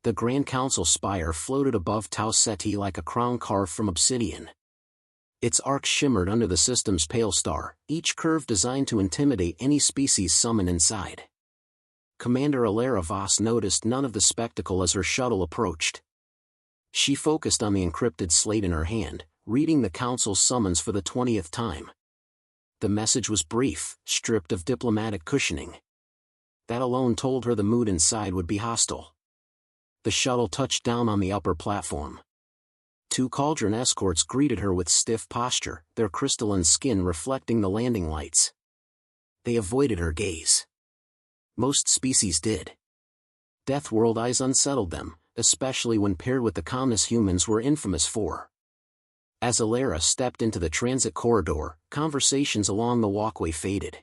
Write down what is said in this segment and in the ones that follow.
The Grand Council spire floated above Tau Ceti like a crown carved from obsidian. Its arcs shimmered under the system's pale star, each curve designed to intimidate any species summoned inside. Commander Elara Voss noticed none of the spectacle as her shuttle approached. She focused on the encrypted slate in her hand, reading the Council's summons for the 20th time. The message was brief, stripped of diplomatic cushioning. That alone told her the mood inside would be hostile. The shuttle touched down on the upper platform. 2 Cauldron escorts greeted her with stiff posture, their crystalline skin reflecting the landing lights. They avoided her gaze. Most species did. Deathworld eyes unsettled them, especially when paired with the calmness humans were infamous for. As Elara stepped into the transit corridor, conversations along the walkway faded.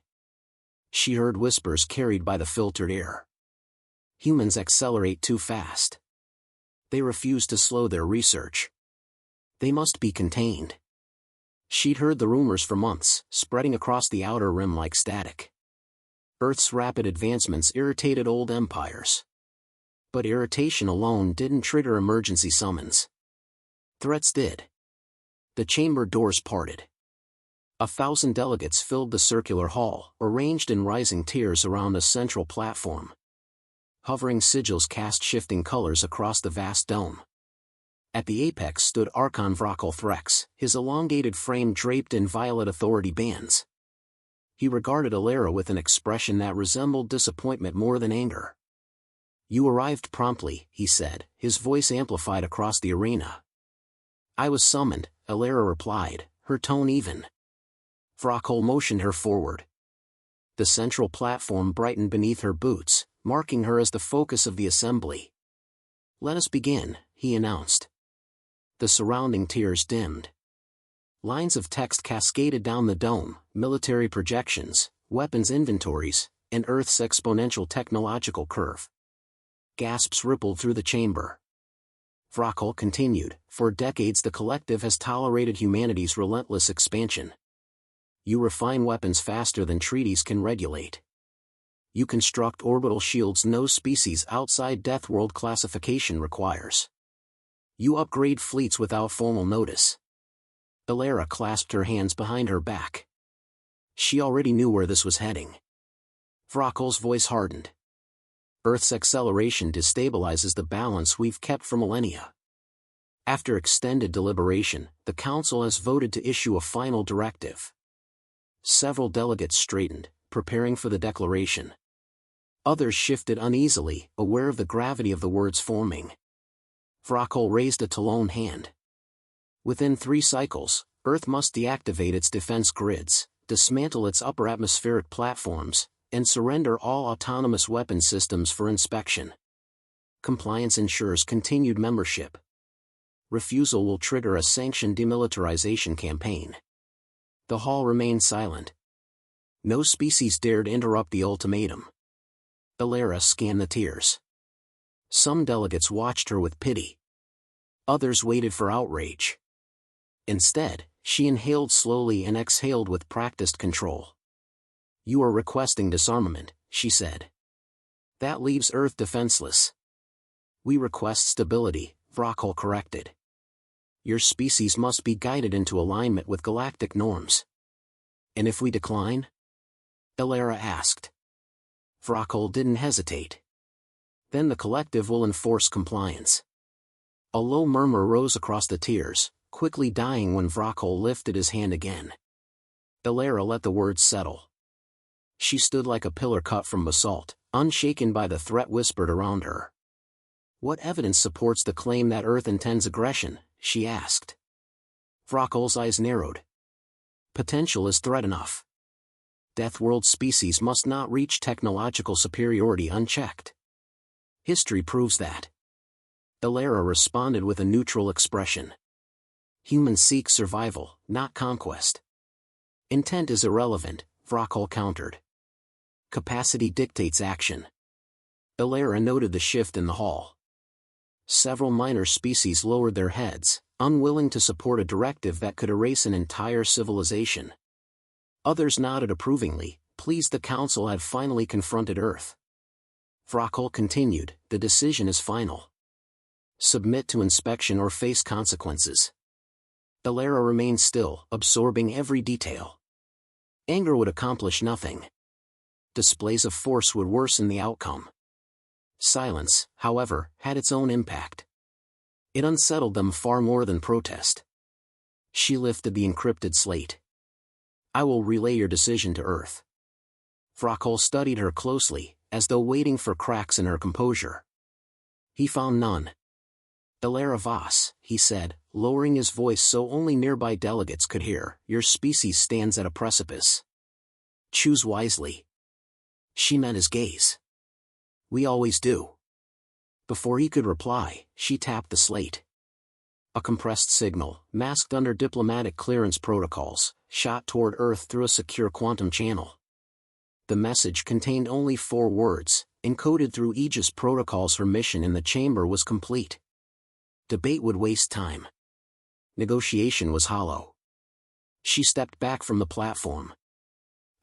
She heard whispers carried by the filtered air. Humans accelerate too fast. They refuse to slow their research. They must be contained. She'd heard the rumors for months, spreading across the outer rim like static. Earth's rapid advancements irritated old empires. But irritation alone didn't trigger emergency summons. Threats did. The chamber doors parted. 1,000 delegates filled the circular hall, arranged in rising tiers around a central platform. Hovering sigils cast shifting colors across the vast dome. At the apex stood Archon Vrakul Threx, his elongated frame draped in violet authority bands. He regarded Elara with an expression that resembled disappointment more than anger. "You arrived promptly," he said, his voice amplified across the arena. "I was summoned," Elara replied, her tone even. Vrakul motioned her forward. The central platform brightened beneath her boots, marking her as the focus of the assembly. "Let us begin," he announced. The surrounding tiers dimmed. Lines of text cascaded down the dome, military projections, weapons inventories, and Earth's exponential technological curve. Gasps rippled through the chamber. Vrakul continued, "For decades the Collective has tolerated humanity's relentless expansion. You refine weapons faster than treaties can regulate. You construct orbital shields no species outside Deathworld classification requires. You upgrade fleets without formal notice." Elara clasped her hands behind her back. She already knew where this was heading. Vrakul's voice hardened. "Earth's acceleration destabilizes the balance we've kept for millennia. After extended deliberation, the Council has voted to issue a final directive." Several delegates straightened, preparing for the declaration. Others shifted uneasily, aware of the gravity of the words forming. Vrakul raised a Talon hand. "Within 3 cycles, Earth must deactivate its defense grids, dismantle its upper atmospheric platforms, and surrender all autonomous weapon systems for inspection. Compliance ensures continued membership. Refusal will trigger a sanctioned demilitarization campaign." The hall remained silent. No species dared interrupt the ultimatum. Elara scanned the tiers. Some delegates watched her with pity. Others waited for outrage. Instead, she inhaled slowly and exhaled with practiced control. "You are requesting disarmament," she said. "That leaves Earth defenseless." "We request stability," Vrakul corrected. "Your species must be guided into alignment with galactic norms." "And if we decline?" Elara asked. Vrakul didn't hesitate. "Then the Collective will enforce compliance." A low murmur rose across the tiers, quickly dying when Vrakul lifted his hand again. Elara let the words settle. She stood like a pillar cut from basalt, unshaken by the threat whispered around her. "What evidence supports the claim that Earth intends aggression?" she asked. Vrakul's eyes narrowed. "Potential is threat enough. Deathworld species must not reach technological superiority unchecked. History proves that." Elara responded with a neutral expression. "Humans seek survival, not conquest." "Intent is irrelevant," Vrakul countered. "Capacity dictates action." Elara noted the shift in the hall. Several minor species lowered their heads, unwilling to support a directive that could erase an entire civilization. Others nodded approvingly, pleased the Council had finally confronted Earth. Vrakul continued, "The decision is final. Submit to inspection or face consequences. Elara remained still, absorbing every detail. Anger would accomplish nothing. Displays of force would worsen the outcome. Silence, however, had its own impact. It unsettled them far more than protest. She lifted the encrypted slate. I will relay your decision to Earth. Frockle studied her closely, as though waiting for cracks in her composure. He found none. Elara Voss, he said, lowering his voice so only nearby delegates could hear, your species stands at a precipice. Choose wisely. She met his gaze. We always do. Before he could reply, she tapped the slate. A compressed signal, masked under diplomatic clearance protocols, shot toward Earth through a secure quantum channel. The message contained only 4 words, encoded through Aegis protocols. Her mission in the chamber was complete. Debate would waste time. Negotiation was hollow. She stepped back from the platform.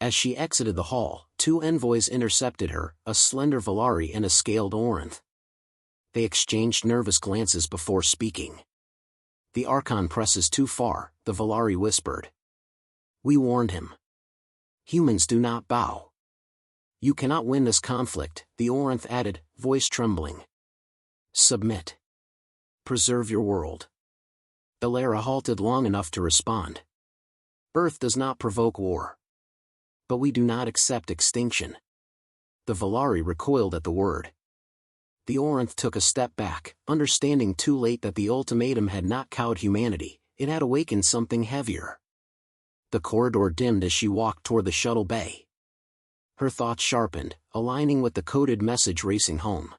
As she exited the hall, 2 envoys intercepted her, a slender Valari and a scaled Orinth. They exchanged nervous glances before speaking. The Archon presses too far, the Valari whispered. We warned him. Humans do not bow. You cannot win this conflict, the Orinth added, voice trembling. Submit. Preserve your world. Elara halted long enough to respond. Earth does not provoke war. But we do not accept extinction. The Valari recoiled at the word. The Orinth took a step back, understanding too late that the ultimatum had not cowed humanity, it had awakened something heavier. The corridor dimmed as she walked toward the shuttle bay. Her thoughts sharpened, aligning with the coded message racing home.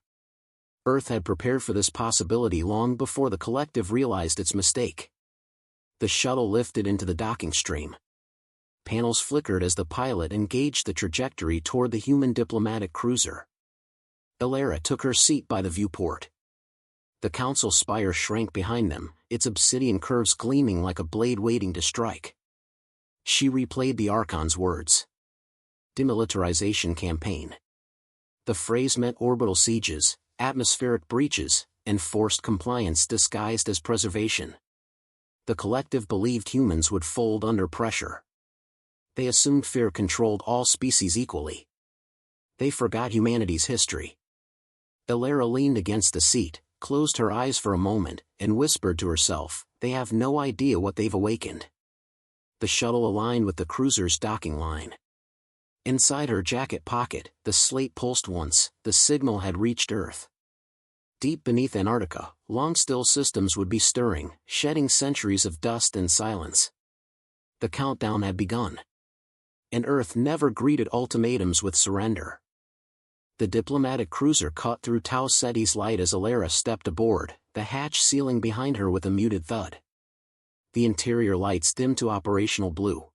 Earth had prepared for this possibility long before the collective realized its mistake. The shuttle lifted into the docking stream. Panels flickered as the pilot engaged the trajectory toward the human diplomatic cruiser. Elara took her seat by the viewport. The council spire shrank behind them, its obsidian curves gleaming like a blade waiting to strike. She replayed the Archon's words. Demilitarization campaign. The phrase meant orbital sieges, atmospheric breaches, and forced compliance disguised as preservation. The collective believed humans would fold under pressure. They assumed fear controlled all species equally. They forgot humanity's history. Elara leaned against the seat, closed her eyes for a moment, and whispered to herself, they have no idea what they've awakened. The shuttle aligned with the cruiser's docking line. Inside her jacket pocket, the slate pulsed once, the signal had reached Earth. Deep beneath Antarctica, long-still systems would be stirring, shedding centuries of dust and silence. The countdown had begun. And Earth never greeted ultimatums with surrender. The diplomatic cruiser cut through Tau Ceti's light as Elara stepped aboard, the hatch sealing behind her with a muted thud. The interior lights dimmed to operational blue.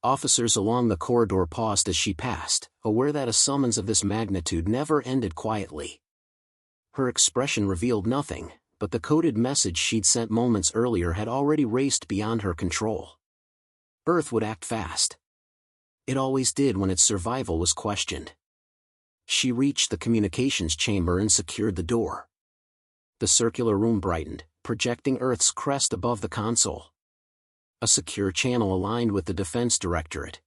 Officers along the corridor paused as she passed, aware that a summons of this magnitude never ended quietly. Her expression revealed nothing, but the coded message she'd sent moments earlier had already raced beyond her control. Earth would act fast. It always did when its survival was questioned. She reached the communications chamber and secured the door. The circular room brightened, projecting Earth's crest above the console. A secure channel aligned with the Defense Directorate.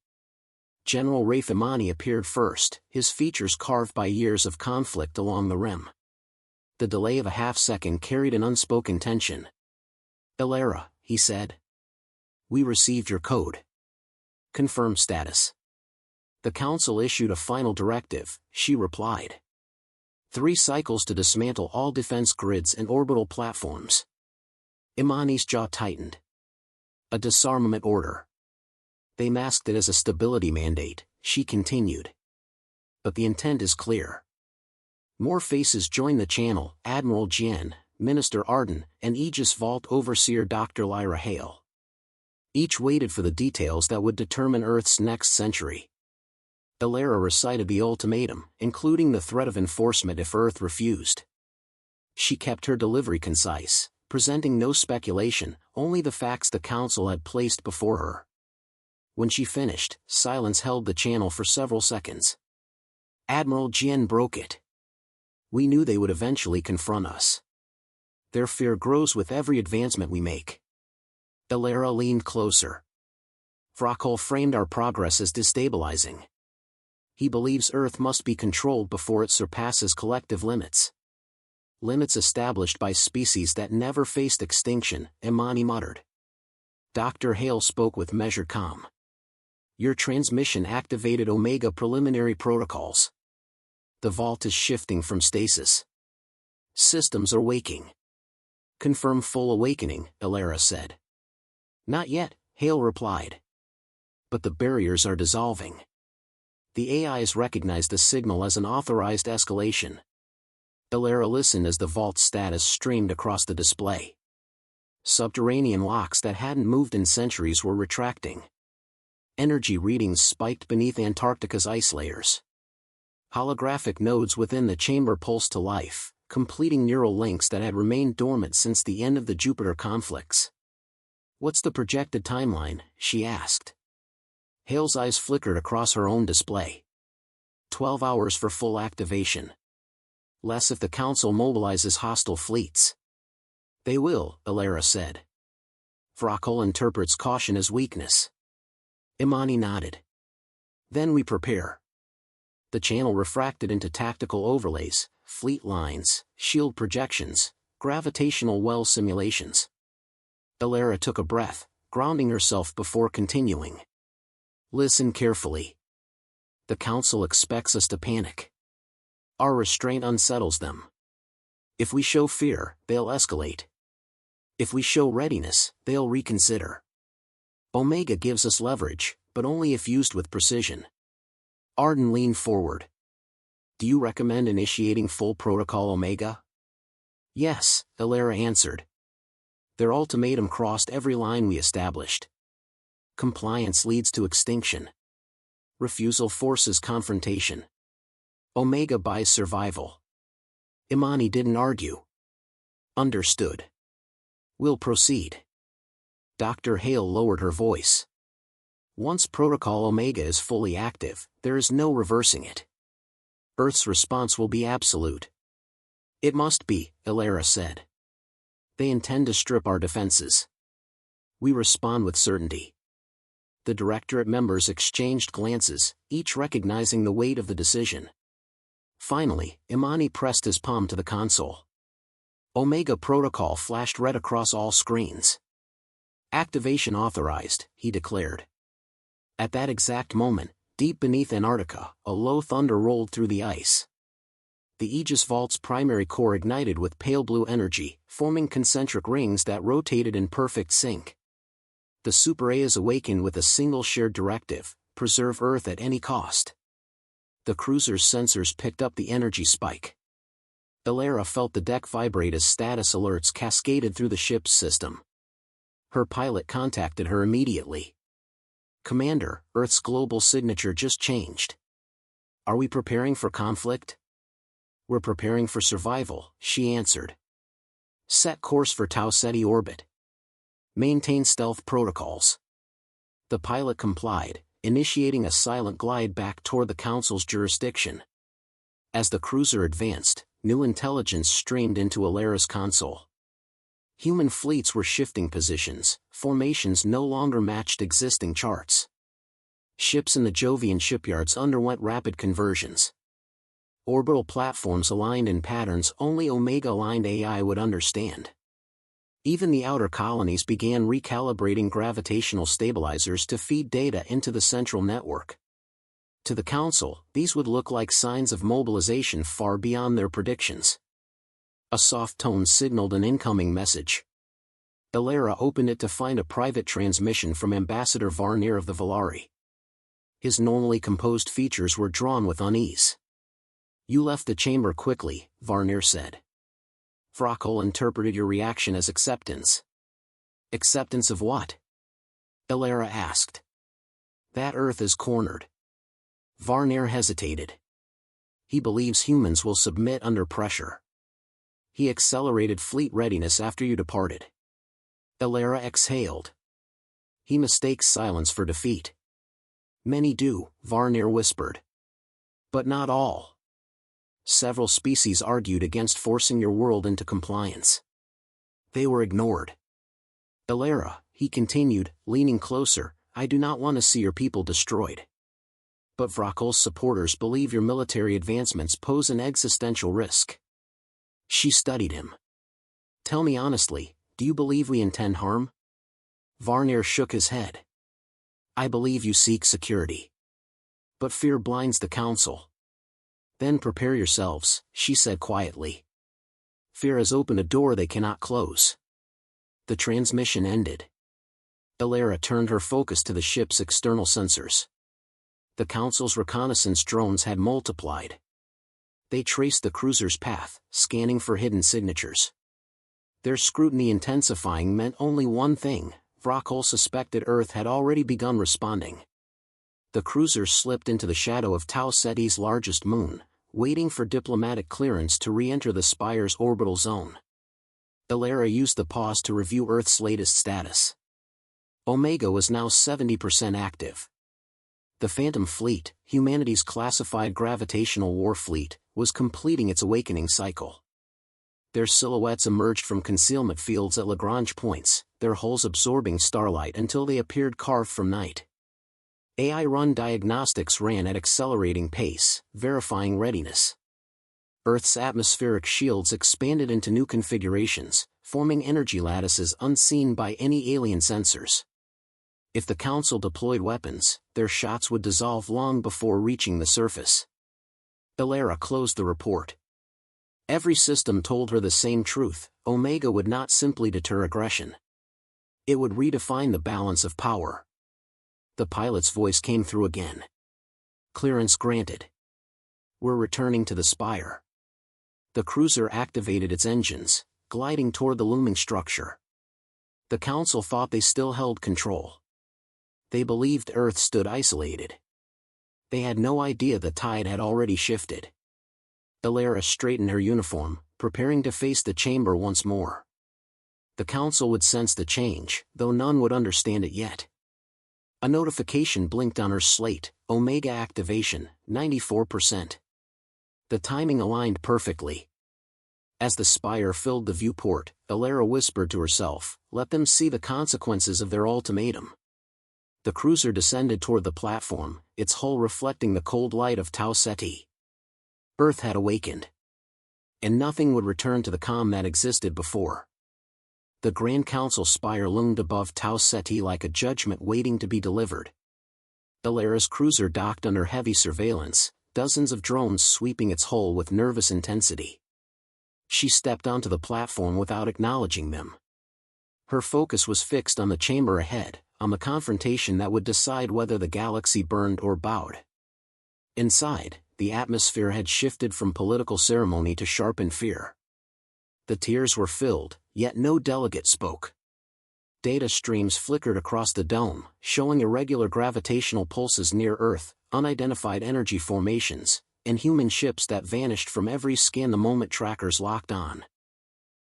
General Rafe Imani appeared first, his features carved by years of conflict along the rim. The delay of a half-second carried an unspoken tension. Elara, he said. We received your code. Confirm status. The Council issued a final directive, she replied. 3 cycles to dismantle all defense grids and orbital platforms. Imani's jaw tightened. A disarmament order. They masked it as a stability mandate, she continued. But the intent is clear. More faces joined the channel, Admiral Jian, Minister Arden, and Aegis Vault Overseer Dr. Lyra Hale. Each waited for the details that would determine Earth's next century. Elara recited the ultimatum, including the threat of enforcement if Earth refused. She kept her delivery concise, presenting no speculation, only the facts the Council had placed before her. When she finished, silence held the channel for several seconds. Admiral Jian broke it. We knew they would eventually confront us. Their fear grows with every advancement we make. Elara leaned closer. Frockle framed our progress as destabilizing. He believes Earth must be controlled before it surpasses collective limits. Limits established by species that never faced extinction, Imani muttered. Dr. Hale spoke with measured calm. Your transmission activated Omega preliminary protocols. The vault is shifting from stasis. Systems are waking. Confirm full awakening, Elara said. Not yet, Hale replied. But the barriers are dissolving. The AIs recognize the signal as an authorized escalation. Elara listened as the vault's status streamed across the display. Subterranean locks that hadn't moved in centuries were retracting. Energy readings spiked beneath Antarctica's ice layers. Holographic nodes within the chamber pulsed to life, completing neural links that had remained dormant since the end of the Jupiter conflicts. What's the projected timeline? She asked. Hale's eyes flickered across her own display. 12 hours for full activation. Less if the Council mobilizes hostile fleets. They will, Elara said. Frockle interprets caution as weakness. Imani nodded. Then we prepare. The channel refracted into tactical overlays, fleet lines, shield projections, gravitational well simulations. Elara took a breath, grounding herself before continuing. Listen carefully. The Council expects us to panic. Our restraint unsettles them. If we show fear, they'll escalate. If we show readiness, they'll reconsider. Omega gives us leverage, but only if used with precision. Arden leaned forward. Do you recommend initiating full protocol Omega? Yes, Elara answered. Their ultimatum crossed every line we established. Compliance leads to extinction. Refusal forces confrontation. Omega buys survival. Imani didn't argue. Understood. We'll proceed. Dr. Hale lowered her voice. Once Protocol Omega is fully active, there is no reversing it. Earth's response will be absolute. It must be, Elara said. They intend to strip our defenses. We respond with certainty. The Directorate members exchanged glances, each recognizing the weight of the decision. Finally, Imani pressed his palm to the console. Omega Protocol flashed red across all screens. Activation authorized, he declared. At that exact moment, deep beneath Antarctica, a low thunder rolled through the ice. The Aegis Vault's primary core ignited with pale blue energy, forming concentric rings that rotated in perfect sync. The Super A's awakened with a single shared directive: preserve Earth at any cost. The cruiser's sensors picked up the energy spike. Elara felt the deck vibrate as status alerts cascaded through the ship's system. Her pilot contacted her immediately. Commander, Earth's global signature just changed. Are we preparing for conflict? We're preparing for survival, she answered. Set course for Tau Ceti orbit. Maintain stealth protocols. The pilot complied, initiating a silent glide back toward the Council's jurisdiction. As the cruiser advanced, new intelligence streamed into Elara's console. Human fleets were shifting positions, formations no longer matched existing charts. Ships in the Jovian shipyards underwent rapid conversions. Orbital platforms aligned in patterns only Omega-aligned AI would understand. Even the outer colonies began recalibrating gravitational stabilizers to feed data into the central network. To the Council, these would look like signs of mobilization far beyond their predictions. A soft tone signaled an incoming message. Elara opened it to find a private transmission from Ambassador Varnir of the Volari. His normally composed features were drawn with unease. You left the chamber quickly, Varnir said. Frockle interpreted your reaction as acceptance. Acceptance of what? Elara asked. That Earth is cornered. Varnir hesitated. He believes humans will submit under pressure. He accelerated fleet readiness after you departed. Elara exhaled. He mistakes silence for defeat. Many do, Varnir whispered. But not all. Several species argued against forcing your world into compliance. They were ignored. Elara, he continued, leaning closer, I do not want to see your people destroyed. But Vrockel's supporters believe your military advancements pose an existential risk. She studied him. Tell me honestly, do you believe we intend harm? Varnir shook his head. I believe you seek security. But fear blinds the council. Then prepare yourselves, she said quietly. Fear has opened a door they cannot close. The transmission ended. Elara turned her focus to the ship's external sensors. The council's reconnaissance drones had multiplied. They traced the cruiser's path, scanning for hidden signatures. Their scrutiny intensifying meant only one thing: Vrockel suspected Earth had already begun responding. The cruiser slipped into the shadow of Tau Ceti's largest moon, waiting for diplomatic clearance to re-enter the Spire's orbital zone. Elara used the pause to review Earth's latest status. Omega was now 70% active. The Phantom Fleet, humanity's classified gravitational war fleet, was completing its awakening cycle. Their silhouettes emerged from concealment fields at Lagrange points, their hulls absorbing starlight until they appeared carved from night. AI-run diagnostics ran at accelerating pace, verifying readiness. Earth's atmospheric shields expanded into new configurations, forming energy lattices unseen by any alien sensors. If the Council deployed weapons, their shots would dissolve long before reaching the surface. Elara closed the report. Every system told her the same truth: Omega would not simply deter aggression. It would redefine the balance of power. The pilot's voice came through again. Clearance granted. We're returning to the Spire. The cruiser activated its engines, gliding toward the looming structure. The Council thought they still held control. They believed Earth stood isolated. They had no idea the tide had already shifted. Elara straightened her uniform, preparing to face the chamber once more. The Council would sense the change, though none would understand it yet. A notification blinked on her slate: Omega activation, 94%. The timing aligned perfectly. As the Spire filled the viewport, Elara whispered to herself, let them see the consequences of their ultimatum. The cruiser descended toward the platform, its hull reflecting the cold light of Tau Ceti. Earth had awakened. And nothing would return to the calm that existed before. The Grand Council spire loomed above Tau Ceti like a judgment waiting to be delivered. Elara's cruiser docked under heavy surveillance, dozens of drones sweeping its hull with nervous intensity. She stepped onto the platform without acknowledging them. Her focus was fixed on the chamber ahead, on the confrontation that would decide whether the galaxy burned or bowed. Inside, the atmosphere had shifted from political ceremony to sharpened fear. The tiers were filled, yet no delegate spoke. Data streams flickered across the dome, showing irregular gravitational pulses near Earth, unidentified energy formations, and human ships that vanished from every scan the moment trackers locked on.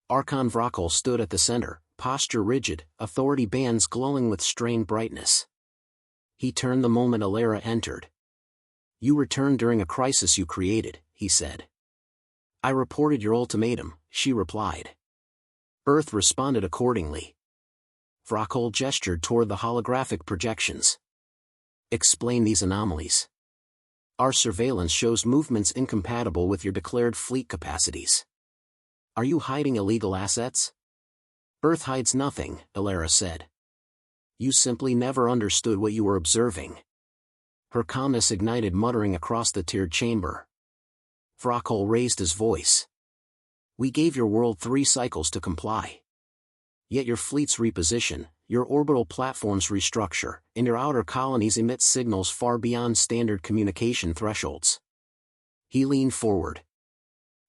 Archon Vrockel stood at the center, posture rigid, authority bands glowing with strained brightness. He turned the moment Elara entered. You returned during a crisis you created, he said. I reported your ultimatum, she replied. Earth responded accordingly. Vrockel gestured toward the holographic projections. Explain these anomalies. Our surveillance shows movements incompatible with your declared fleet capacities. Are you hiding illegal assets? Earth hides nothing, Elara said. You simply never understood what you were observing. Her calmness ignited muttering across the tiered chamber. Vrockel raised his voice. We gave your world 3 cycles to comply. Yet your fleets reposition, your orbital platforms restructure, and your outer colonies emit signals far beyond standard communication thresholds. He leaned forward.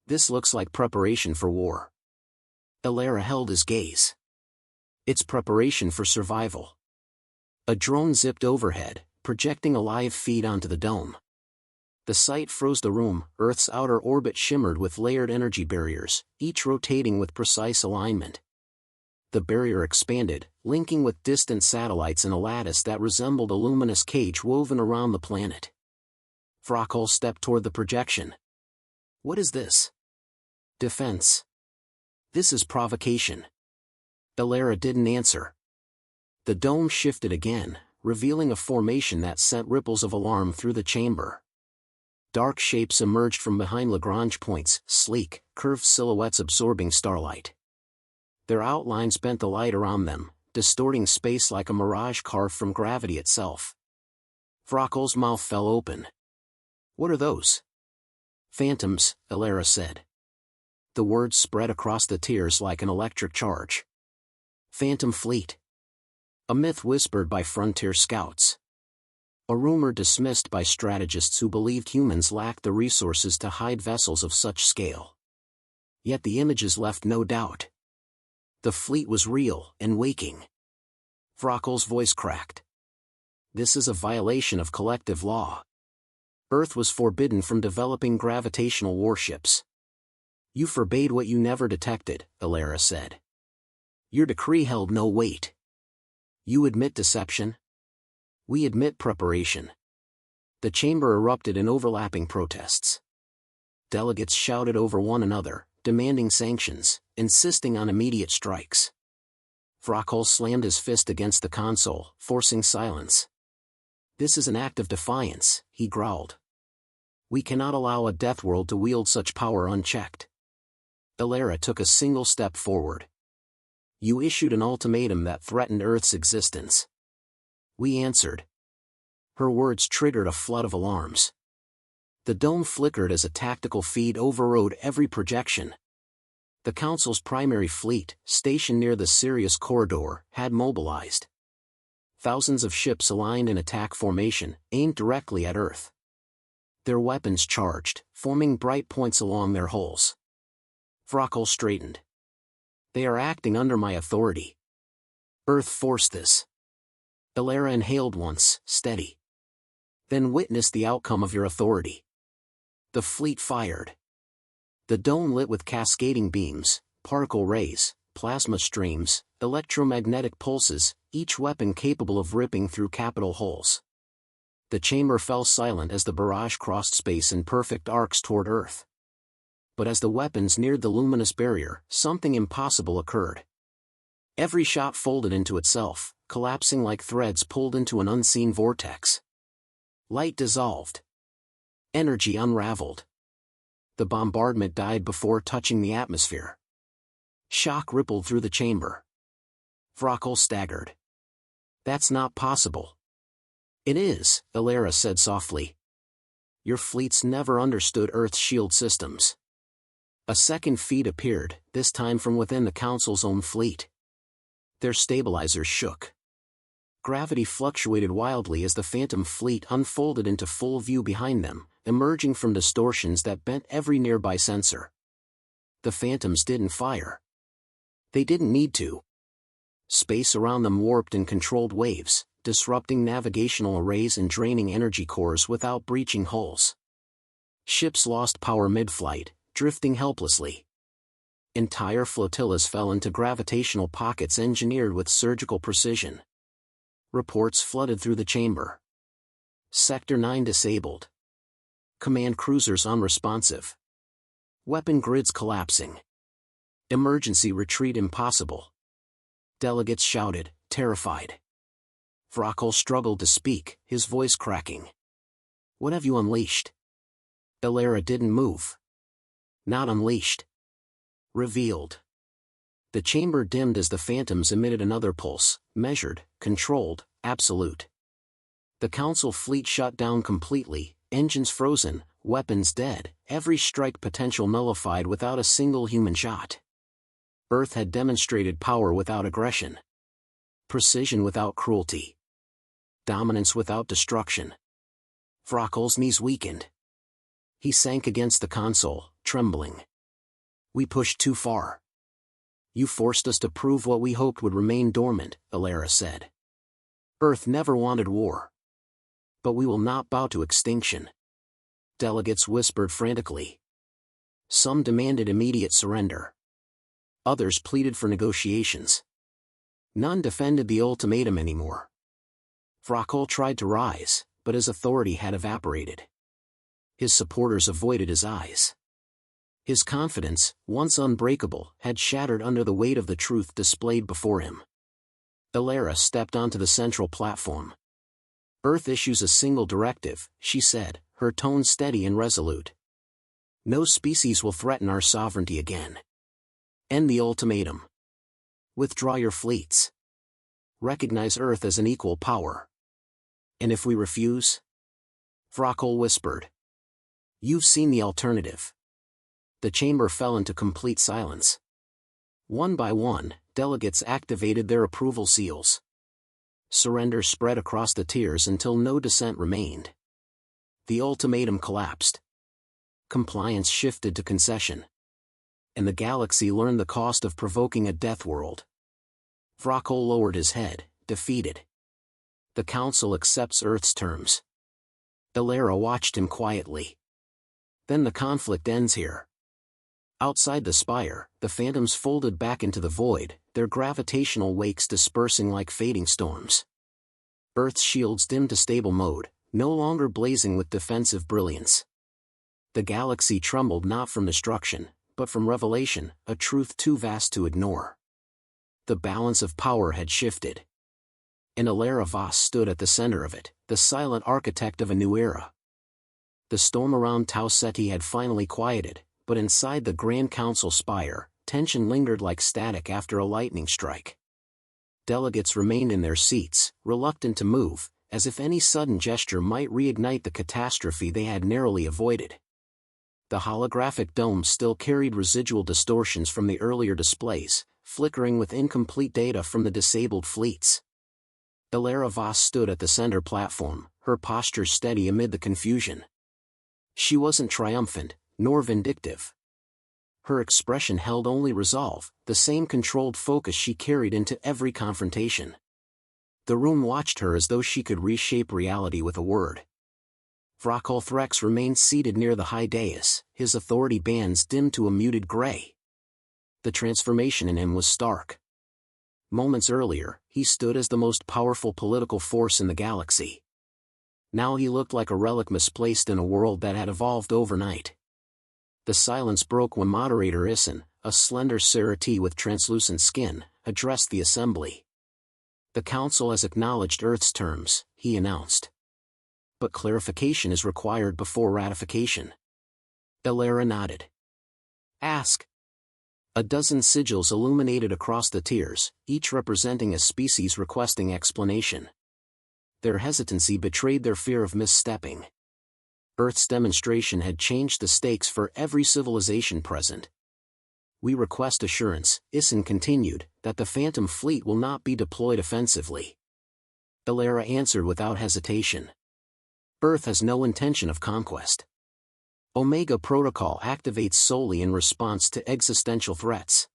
This looks like preparation for war. Elara held his gaze. It's preparation for survival. A drone zipped overhead, projecting a live feed onto the dome. The sight froze the room. Earth's outer orbit shimmered with layered energy barriers, each rotating with precise alignment. The barrier expanded, linking with distant satellites in a lattice that resembled a luminous cage woven around the planet. Vrockel stepped toward the projection. What is this? Defense. This is provocation. Elara didn't answer. The dome shifted again, revealing a formation that sent ripples of alarm through the chamber. Dark shapes emerged from behind Lagrange points, sleek, curved silhouettes absorbing starlight. Their outlines bent the light around them, distorting space like a mirage carved from gravity itself. Vrockel's mouth fell open. "What are those?" "Phantoms," Elara said. The words spread across the tiers like an electric charge. "Phantom Fleet. A myth whispered by frontier scouts. A rumor dismissed by strategists who believed humans lacked the resources to hide vessels of such scale. Yet the images left no doubt. The fleet was real and waking." Vrockel's voice cracked. "This is a violation of collective law. Earth was forbidden from developing gravitational warships." "You forbade what you never detected," Elara said. "Your decree held no weight. You admit deception? We admit preparation." The chamber erupted in overlapping protests. Delegates shouted over one another, demanding sanctions, insisting on immediate strikes. Vrockel slammed his fist against the console, forcing silence. "This is an act of defiance," he growled. "We cannot allow a Deathworld to wield such power unchecked." Elara took a single step forward. "You issued an ultimatum that threatened Earth's existence. We answered." Her words triggered a flood of alarms. The dome flickered as a tactical feed overrode every projection. The Council's primary fleet, stationed near the Sirius corridor, had mobilized. Thousands of ships aligned in attack formation, aimed directly at Earth. Their weapons charged, forming bright points along their hulls. Vrockel straightened. "They are acting under my authority. Earth forced this." Elara inhaled once, steady. "Then witness the outcome of your authority." The fleet fired. The dome lit with cascading beams, particle rays, plasma streams, electromagnetic pulses, each weapon capable of ripping through capital hulls. The chamber fell silent as the barrage crossed space in perfect arcs toward Earth. But as the weapons neared the luminous barrier, something impossible occurred. Every shot folded into itself, collapsing like threads pulled into an unseen vortex. Light dissolved. Energy unraveled. The bombardment died before touching the atmosphere. Shock rippled through the chamber. Vrockel staggered. "That's not possible." "It is," Elara said softly. "Your fleets never understood Earth's shield systems." A second feed appeared, this time from within the Council's own fleet. Their stabilizers shook. Gravity fluctuated wildly as the Phantom fleet unfolded into full view behind them, emerging from distortions that bent every nearby sensor. The Phantoms didn't fire. They didn't need to. Space around them warped in controlled waves, disrupting navigational arrays and draining energy cores without breaching hulls. Ships lost power mid-flight, drifting helplessly. Entire flotillas fell into gravitational pockets engineered with surgical precision. Reports flooded through the chamber. Sector 9 disabled. Command cruisers unresponsive. Weapon grids collapsing. Emergency retreat impossible. Delegates shouted, terrified. Vrockel struggled to speak, his voice cracking. "What have you unleashed?" Elara didn't move. "Not unleashed. Revealed." The chamber dimmed as the Phantoms emitted another pulse, measured, controlled, absolute. The Council fleet shut down completely, engines frozen, weapons dead, every strike potential nullified without a single human shot. Earth had demonstrated power without aggression. Precision without cruelty. Dominance without destruction. Vrockel's knees weakened. He sank against the console, trembling. "We pushed too far. You forced us to prove what we hoped would remain dormant," Elara said. "Earth never wanted war. But we will not bow to extinction." Delegates whispered frantically. Some demanded immediate surrender. Others pleaded for negotiations. None defended the ultimatum anymore. Vrockel tried to rise, but his authority had evaporated. His supporters avoided his eyes. His confidence, once unbreakable, had shattered under the weight of the truth displayed before him. Elara stepped onto the central platform. Earth issues a single directive, she said, her tone steady and resolute. No species will threaten our sovereignty again. End the ultimatum. Withdraw your fleets. Recognize Earth as an equal power. And if we refuse? Vrockle whispered. You've seen the alternative. The chamber fell into complete silence. One by one, delegates activated their approval seals. Surrender spread across the tiers until no dissent remained. The ultimatum collapsed. Compliance shifted to concession. And the galaxy learned the cost of provoking a Deathworld. Vrockle lowered his head, defeated. The Council accepts Earth's terms. Elara watched him quietly. Then the conflict ends here. Outside the spire, the phantoms folded back into the void, their gravitational wakes dispersing like fading storms. Earth's shields dimmed to stable mode, no longer blazing with defensive brilliance. The galaxy trembled not from destruction, but from revelation, a truth too vast to ignore. The balance of power had shifted. And Elara Voss stood at the center of it, the silent architect of a new era. The storm around Tau Ceti had finally quieted, but inside the Grand Council spire, tension lingered like static after a lightning strike. Delegates remained in their seats, reluctant to move, as if any sudden gesture might reignite the catastrophe they had narrowly avoided. The holographic dome still carried residual distortions from the earlier displays, flickering with incomplete data from the disabled fleets. Elara Voss stood at the center platform, her posture steady amid the confusion. She wasn't triumphant, nor vindictive. Her expression held only resolve, the same controlled focus she carried into every confrontation. The room watched her as though she could reshape reality with a word. Vrockle Threx remained seated near the high dais, his authority bands dimmed to a muted gray. The transformation in him was stark. Moments earlier, he stood as the most powerful political force in the galaxy. Now he looked like a relic misplaced in a world that had evolved overnight. The silence broke when Moderator Isin, a slender Cerati with translucent skin, addressed the assembly. The Council has acknowledged Earth's terms, he announced. But clarification is required before ratification. Elara nodded. Ask. A dozen sigils illuminated across the tiers, each representing a species requesting explanation. Their hesitancy betrayed their fear of misstepping. Earth's demonstration had changed the stakes for every civilization present. We request assurance, Isin continued, that the Phantom Fleet will not be deployed offensively. Elara answered without hesitation. Earth has no intention of conquest. Omega Protocol activates solely in response to existential threats.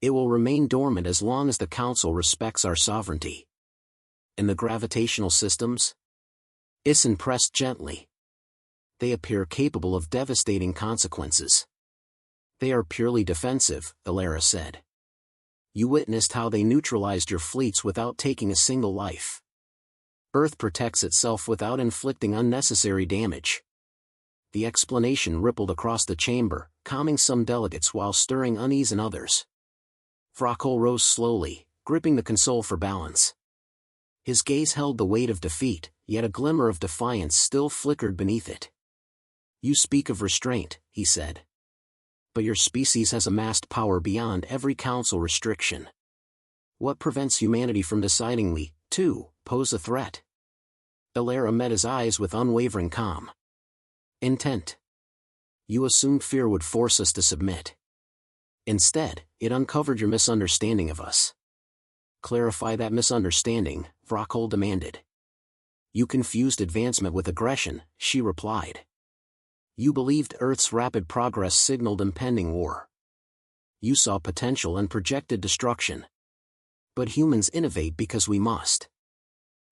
It will remain dormant as long as the Council respects our sovereignty. And the gravitational systems? Isin pressed gently. They appear capable of devastating consequences. They are purely defensive, Elara said. You witnessed how they neutralized your fleets without taking a single life. Earth protects itself without inflicting unnecessary damage. The explanation rippled across the chamber, calming some delegates while stirring unease in others. Vrockle rose slowly, gripping the console for balance. His gaze held the weight of defeat, yet a glimmer of defiance still flickered beneath it. You speak of restraint, he said. But your species has amassed power beyond every council restriction. What prevents humanity from deciding we, too, pose a threat? Elara met his eyes with unwavering calm. Intent. You assumed fear would force us to submit. Instead, it uncovered your misunderstanding of us. Clarify that misunderstanding, Vrockle demanded. You confused advancement with aggression, she replied. You believed Earth's rapid progress signaled impending war. You saw potential and projected destruction. But humans innovate because we must.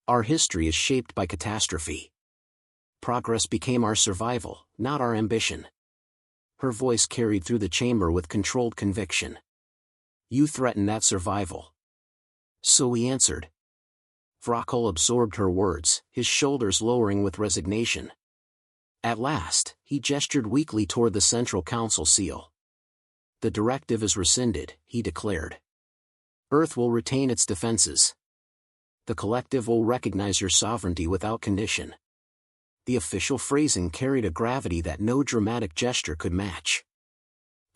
Our history is shaped by catastrophe. Progress became our survival, not our ambition. Her voice carried through the chamber with controlled conviction. You threatened that survival. So we answered. Vrockle absorbed her words, his shoulders lowering with resignation. At last, he gestured weakly toward the Central Council seal. The directive is rescinded, he declared. Earth will retain its defenses. The collective will recognize your sovereignty without condition. The official phrasing carried a gravity that no dramatic gesture could match.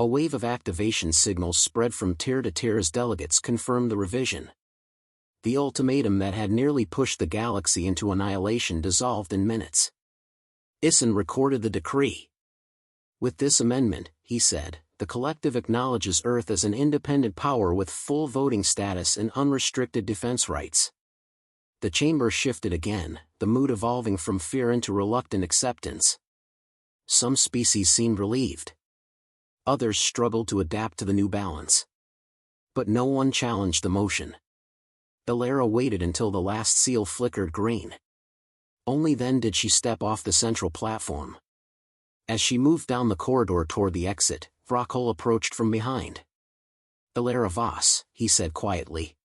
A wave of activation signals spread from tier to tier as delegates confirmed the revision. The ultimatum that had nearly pushed the galaxy into annihilation dissolved in minutes. Isin recorded the decree. With this amendment, he said, the collective acknowledges Earth as an independent power with full voting status and unrestricted defense rights. The chamber shifted again, the mood evolving from fear into reluctant acceptance. Some species seemed relieved. Others struggled to adapt to the new balance. But no one challenged the motion. Elara waited until the last seal flickered green. Only then did she step off the central platform. As she moved down the corridor toward the exit, Vrockle approached from behind. "Elara Voss," he said quietly.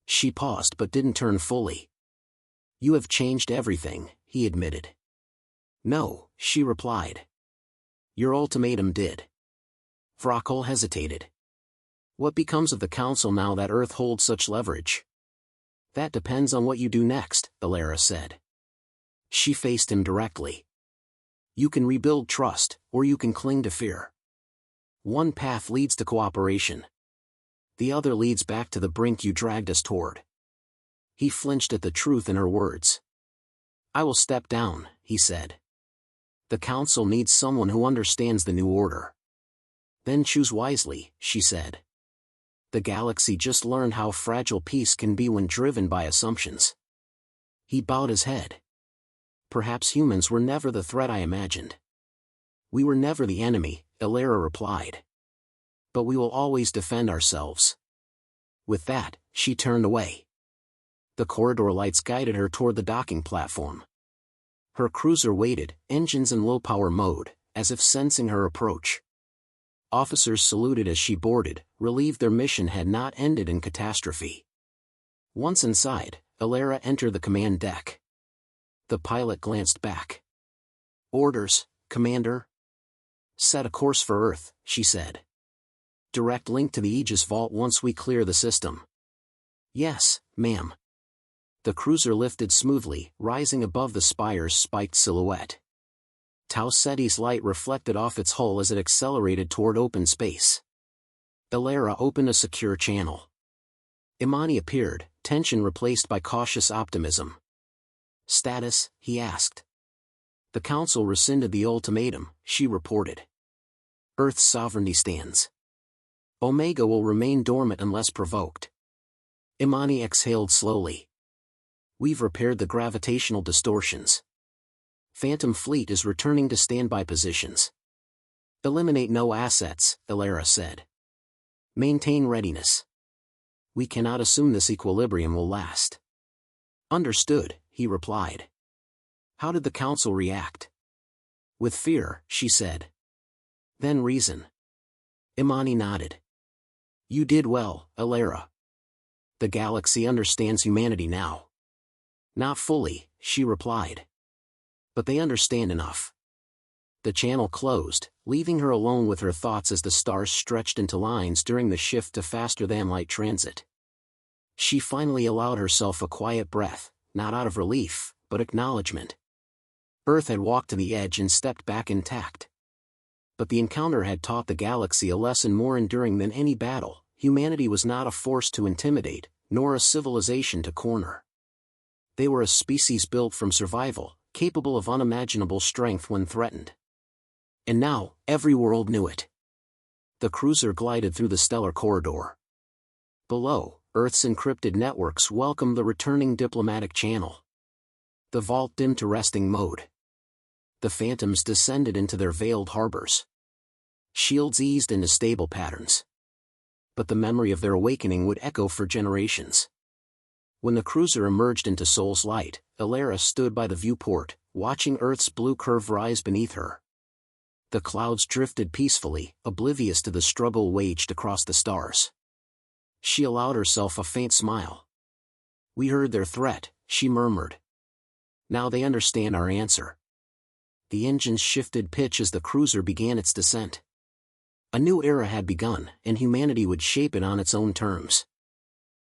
She paused but didn't turn fully. "You have changed everything," he admitted. "No," she replied. "Your ultimatum did." Vrockle hesitated. "What becomes of the Council now that Earth holds such leverage?" "That depends on what you do next," Elara said. She faced him directly. "You can rebuild trust, or you can cling to fear. One path leads to cooperation. The other leads back to the brink you dragged us toward." He flinched at the truth in her words. "I will step down," he said. "The Council needs someone who understands the new order." "Then choose wisely," she said. "The galaxy just learned how fragile peace can be when driven by assumptions." He bowed his head. "Perhaps humans were never the threat I imagined." "We were never the enemy," Elara replied. "But we will always defend ourselves." With that, she turned away. The corridor lights guided her toward the docking platform. Her cruiser waited, engines in low-power mode, as if sensing her approach. Officers saluted as she boarded, relieved their mission had not ended in catastrophe. Once inside, Elara entered the command deck. The pilot glanced back. "Orders, Commander?" "Set a course for Earth," she said. "Direct link to the Aegis Vault once we clear the system." "Yes, ma'am." The cruiser lifted smoothly, rising above the spire's spiked silhouette. Tau Ceti's light reflected off its hull as it accelerated toward open space. Elara opened a secure channel. Imani appeared, tension replaced by cautious optimism. "Status?" he asked. "The Council rescinded the ultimatum," she reported. "Earth's sovereignty stands. Omega will remain dormant unless provoked." Imani exhaled slowly. "We've repaired the gravitational distortions. Phantom Fleet is returning to standby positions." "Eliminate no assets," Elara said. "Maintain readiness. We cannot assume this equilibrium will last." "Understood," he replied. "How did the Council react?" "With fear," she said. "Then reason." Imani nodded. "You did well, Elara. The galaxy understands humanity now." "Not fully," she replied. "But they understand enough." The channel closed, leaving her alone with her thoughts as the stars stretched into lines during the shift to faster-than-light transit. She finally allowed herself a quiet breath, not out of relief, but acknowledgement. Earth had walked to the edge and stepped back intact. But the encounter had taught the galaxy a lesson more enduring than any battle: humanity was not a force to intimidate, nor a civilization to corner. They were a species built from survival, capable of unimaginable strength when threatened. And now, every world knew it. The cruiser glided through the stellar corridor. Below, Earth's encrypted networks welcomed the returning diplomatic channel. The vault dimmed to resting mode. The phantoms descended into their veiled harbors. Shields eased into stable patterns. But the memory of their awakening would echo for generations. When the cruiser emerged into Sol's light, Elara stood by the viewport, watching Earth's blue curve rise beneath her. The clouds drifted peacefully, oblivious to the struggle waged across the stars. She allowed herself a faint smile. "We heard their threat," she murmured. "Now they understand our answer." the engines shifted pitch as the cruiser began its descent. A new era had begun, and humanity would shape it on its own terms.